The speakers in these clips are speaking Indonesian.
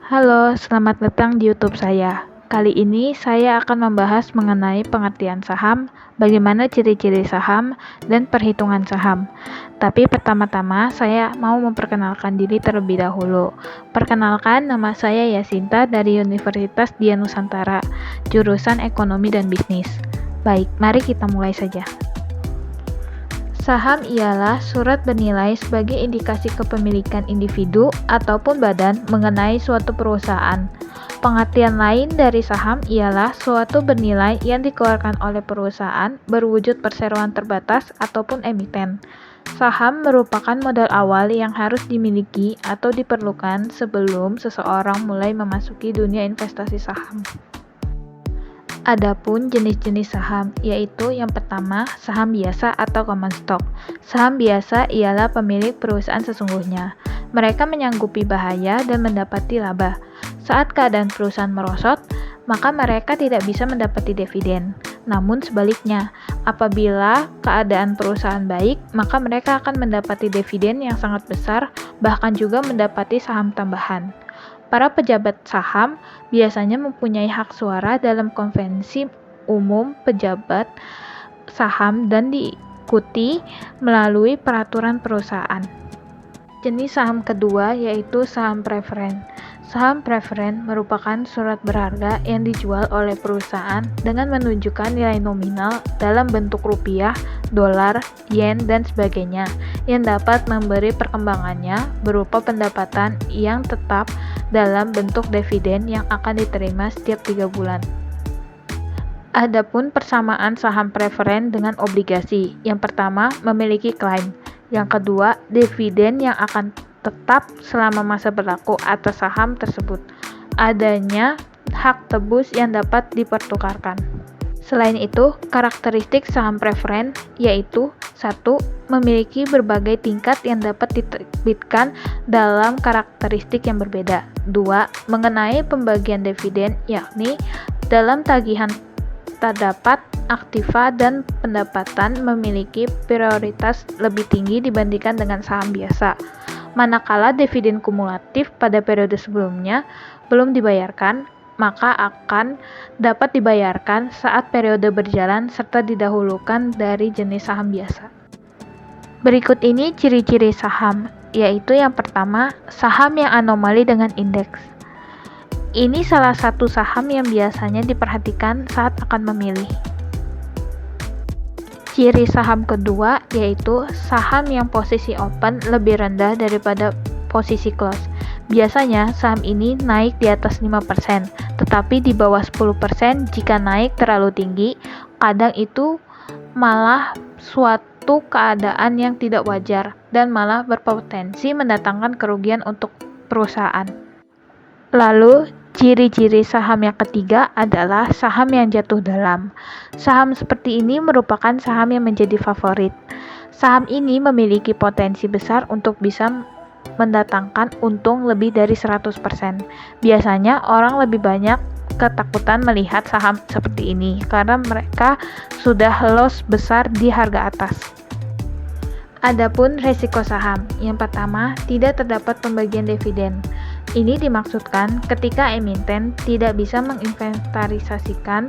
Halo, selamat datang di YouTube saya. Kali ini saya akan membahas mengenai pengertian saham, bagaimana ciri-ciri saham, dan perhitungan saham. Tapi pertama-tama saya mau memperkenalkan diri terlebih dahulu. Perkenalkan, nama saya Yasinta dari Universitas Dian Nusantara, jurusan Ekonomi dan Bisnis. Baik, mari kita mulai saja. Saham ialah surat bernilai sebagai indikasi kepemilikan individu ataupun badan mengenai suatu perusahaan. Pengertian lain dari saham ialah suatu bernilai yang dikeluarkan oleh perusahaan berwujud perseroan terbatas ataupun emiten. Saham merupakan modal awal yang harus dimiliki atau diperlukan sebelum seseorang mulai memasuki dunia investasi saham. Adapun jenis-jenis saham, yaitu yang pertama, saham biasa atau common stock. Saham biasa ialah pemilik perusahaan sesungguhnya. Mereka menyanggupi bahaya dan mendapati laba. Saat keadaan perusahaan merosot, maka mereka tidak bisa mendapati dividen. Namun sebaliknya, apabila keadaan perusahaan baik, maka mereka akan mendapati dividen yang sangat besar, bahkan juga mendapati saham tambahan. Para pejabat saham biasanya mempunyai hak suara dalam konvensi umum pejabat saham dan diikuti melalui peraturan perusahaan. Jenis saham kedua yaitu saham preferen. Saham preferen merupakan surat berharga yang dijual oleh perusahaan dengan menunjukkan nilai nominal dalam bentuk rupiah, dolar, yen, dan sebagainya yang dapat memberi perkembangannya berupa pendapatan yang tetap dalam bentuk dividen yang akan diterima setiap 3 bulan. Adapun persamaan saham preferen dengan obligasi, yang pertama memiliki klaim, yang kedua dividen yang akan tetap selama masa berlaku atas saham tersebut, adanya hak tebus yang dapat dipertukarkan. Selain itu, karakteristik saham preferen yaitu 1. Memiliki berbagai tingkat yang dapat diterbitkan dalam karakteristik yang berbeda. 2. Mengenai pembagian dividen, yakni dalam tagihan terdapat aktiva dan pendapatan memiliki prioritas lebih tinggi dibandingkan dengan saham biasa. Manakala dividen kumulatif pada periode sebelumnya belum dibayarkan, maka akan dapat dibayarkan saat periode berjalan serta didahulukan dari jenis saham biasa. Berikut ini ciri-ciri saham, yaitu yang pertama, saham yang anomali dengan indeks. Ini salah satu saham yang biasanya diperhatikan saat akan memilih. Ciri saham kedua yaitu saham yang posisi open lebih rendah daripada posisi close. Biasanya saham ini naik di atas 5%, tetapi di bawah 10% jika naik terlalu tinggi. Kadang itu malah suatu keadaan yang tidak wajar dan malah berpotensi mendatangkan kerugian untuk perusahaan. Lalu, ciri-ciri saham yang ketiga adalah saham yang jatuh dalam. Saham seperti ini merupakan saham yang menjadi favorit. Saham ini memiliki potensi besar untuk bisa mendatangkan untung lebih dari 100%. Biasanya orang lebih banyak ketakutan melihat saham seperti ini karena mereka sudah loss besar di harga atas. Adapun risiko saham, yang pertama, tidak terdapat pembagian dividen. Ini dimaksudkan ketika emiten tidak bisa menginventarisasikan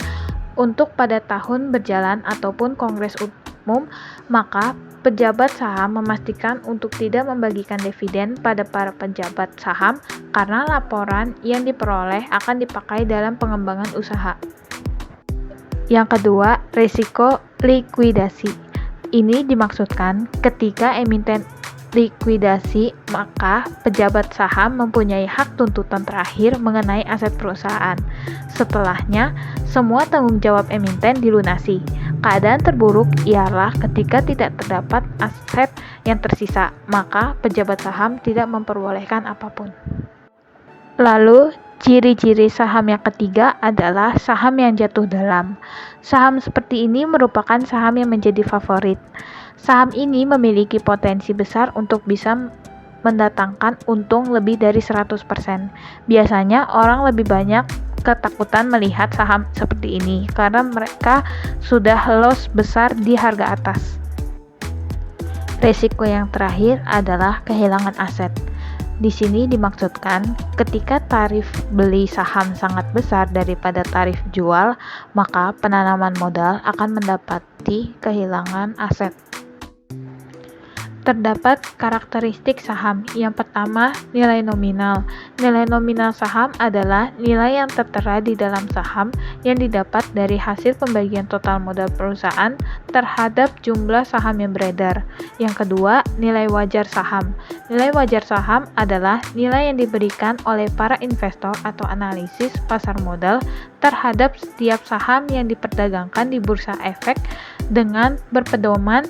untuk pada tahun berjalan ataupun kongres umum, maka pejabat saham memastikan untuk tidak membagikan dividen pada para pejabat saham karena laporan yang diperoleh akan dipakai dalam pengembangan usaha. Yang kedua, risiko likuidasi. Ini dimaksudkan ketika emiten likuidasi, maka pejabat saham mempunyai hak tuntutan terakhir mengenai aset perusahaan. Setelahnya, semua tanggung jawab emiten dilunasi. Keadaan terburuk ialah ketika tidak terdapat aset yang tersisa, maka pejabat saham tidak memperbolehkan apapun. Lalu, ciri-ciri saham yang ketiga adalah saham yang jatuh dalam. Saham seperti ini merupakan saham yang menjadi favorit. Saham ini memiliki potensi besar untuk bisa mendatangkan untung lebih dari 100%. Biasanya orang lebih banyak ketakutan melihat saham seperti ini karena mereka sudah loss besar di harga atas. Risiko yang terakhir adalah kehilangan aset. Di sini dimaksudkan ketika tarif beli saham sangat besar daripada tarif jual, maka penanaman modal akan mendapati kehilangan aset. Terdapat karakteristik saham. Yang pertama, nilai nominal. Nilai nominal saham adalah nilai yang tertera di dalam saham yang didapat dari hasil pembagian total modal perusahaan terhadap jumlah saham yang beredar. Yang kedua, nilai wajar saham. Nilai wajar saham adalah nilai yang diberikan oleh para investor atau analisis pasar modal terhadap setiap saham yang diperdagangkan di bursa efek dengan berpedoman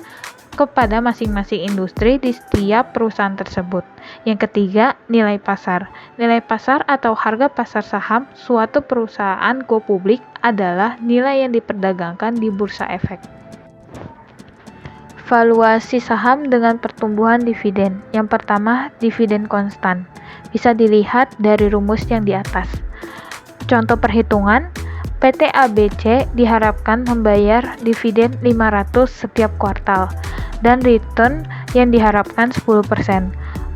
kepada masing-masing industri di setiap perusahaan tersebut. Yang ketiga, nilai pasar. Nilai pasar atau harga pasar saham suatu perusahaan go publik adalah nilai yang diperdagangkan di bursa efek. Valuasi saham dengan pertumbuhan dividen. Yang pertama, dividen konstan. Bisa dilihat dari rumus yang di atas. Contoh perhitungan, PT ABC diharapkan membayar dividen 500 setiap kuartal dan return yang diharapkan 10%.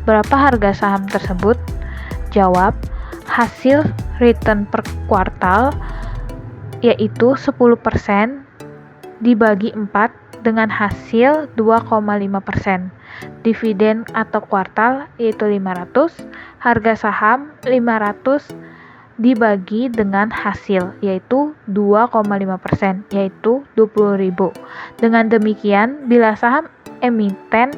Berapa harga saham tersebut? Jawab, hasil return per kuartal yaitu 10% dibagi 4 dengan hasil 2,5%. Dividen atau kuartal yaitu 500, harga saham 500 dibagi dengan hasil yaitu 2,5% yaitu 20.000. Dengan demikian, bila saham emiten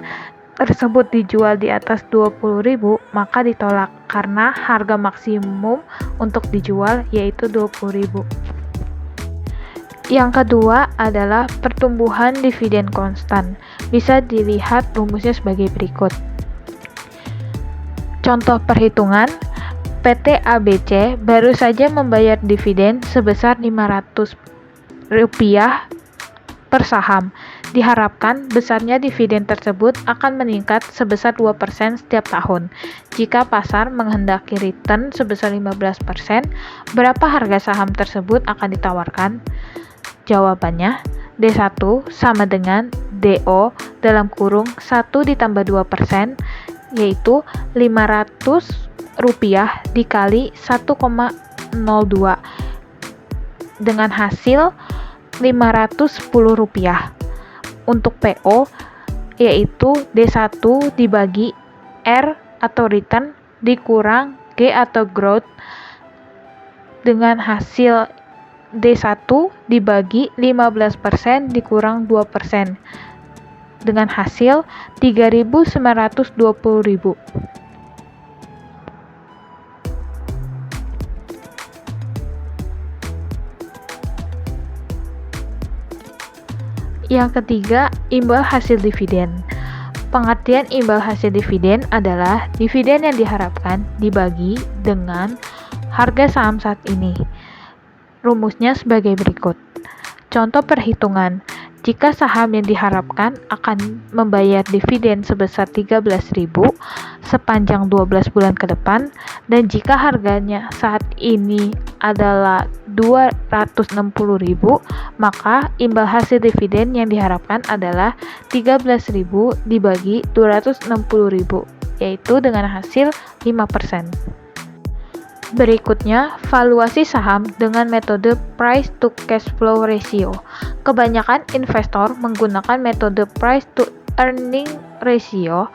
tersebut dijual di atas 20.000, maka ditolak karena harga maksimum untuk dijual yaitu 20.000. Yang kedua adalah pertumbuhan dividen konstan. Bisa dilihat rumusnya sebagai berikut. Contoh perhitungan, PT ABC baru saja membayar dividen sebesar Rp500 per saham. Diharapkan besarnya dividen tersebut akan meningkat sebesar 2% setiap tahun. Jika pasar menghendaki return sebesar 15%, berapa harga saham tersebut akan ditawarkan? Jawabannya, D1 sama dengan DO dalam kurung 1 ditambah 2%, yaitu Rp500 dikali 1,02 dengan hasil Rp510. Untuk PO yaitu D1 dibagi R atau return dikurang G atau growth dengan hasil D1 dibagi 15% dikurang 2% dengan hasil 3.920.000. Yang ketiga, imbal hasil dividen. Pengertian imbal hasil dividen adalah dividen yang diharapkan dibagi dengan harga saham saat ini. Rumusnya sebagai berikut. Contoh perhitungan, jika saham yang diharapkan akan membayar dividen sebesar 13.000 sepanjang 12 bulan ke depan, dan jika harganya saat ini adalah 260.000, maka imbal hasil dividen yang diharapkan adalah 13.000 dibagi 260.000, yaitu dengan hasil 5%. Berikutnya, valuasi saham dengan metode price to cash flow ratio. Kebanyakan investor menggunakan metode price to earning ratio.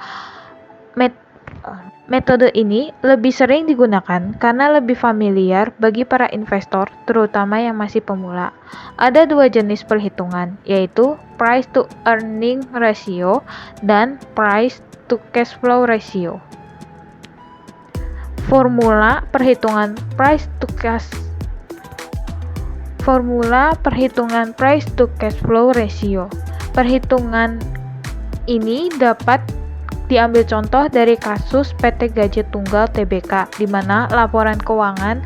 Metode ini lebih sering digunakan karena lebih familiar bagi para investor, terutama yang masih pemula. Ada dua jenis perhitungan, yaitu price to earning ratio dan price to cash flow ratio. Formula perhitungan price to cash flow ratio. Perhitungan ini dapat diambil contoh dari kasus PT Gadget Tunggal Tbk, di mana laporan keuangan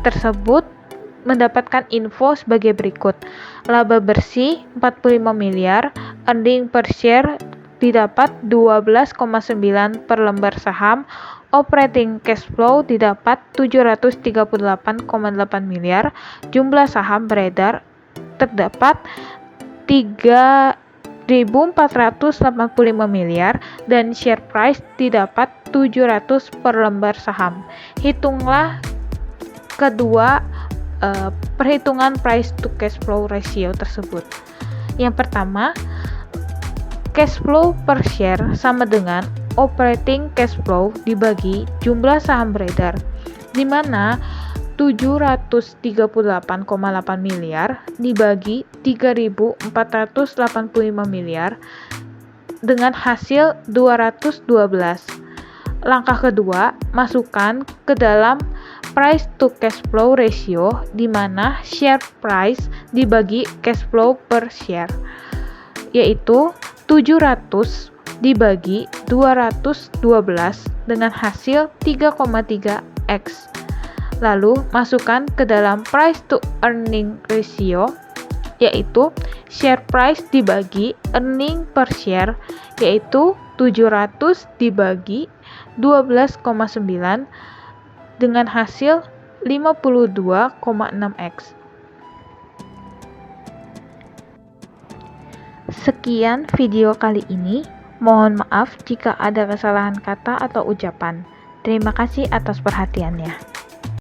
tersebut mendapatkan info sebagai berikut. Laba bersih 45 miliar, earning per share didapat 12,9 per lembar saham, operating cash flow didapat 738,8 miliar, jumlah saham beredar terdapat 3 1.485 miliar dan share price didapat 700 per lembar saham. Hitunglah kedua perhitungan price to cash flow ratio tersebut. Yang pertama, cash flow per share sama dengan operating cash flow dibagi jumlah saham beredar, di mana 738,8 miliar dibagi 3.485 miliar dengan hasil 212. Langkah kedua, masukkan ke dalam price to cash flow ratio di mana share price dibagi cash flow per share, yaitu 700 dibagi 212 dengan hasil 3,3x. Lalu masukkan ke dalam price to earning ratio, yaitu share price dibagi earning per share, yaitu 700 dibagi 12,9 dengan hasil 52,6x. Sekian video kali ini. Mohon maaf jika ada kesalahan kata atau ucapan. Terima kasih atas perhatiannya.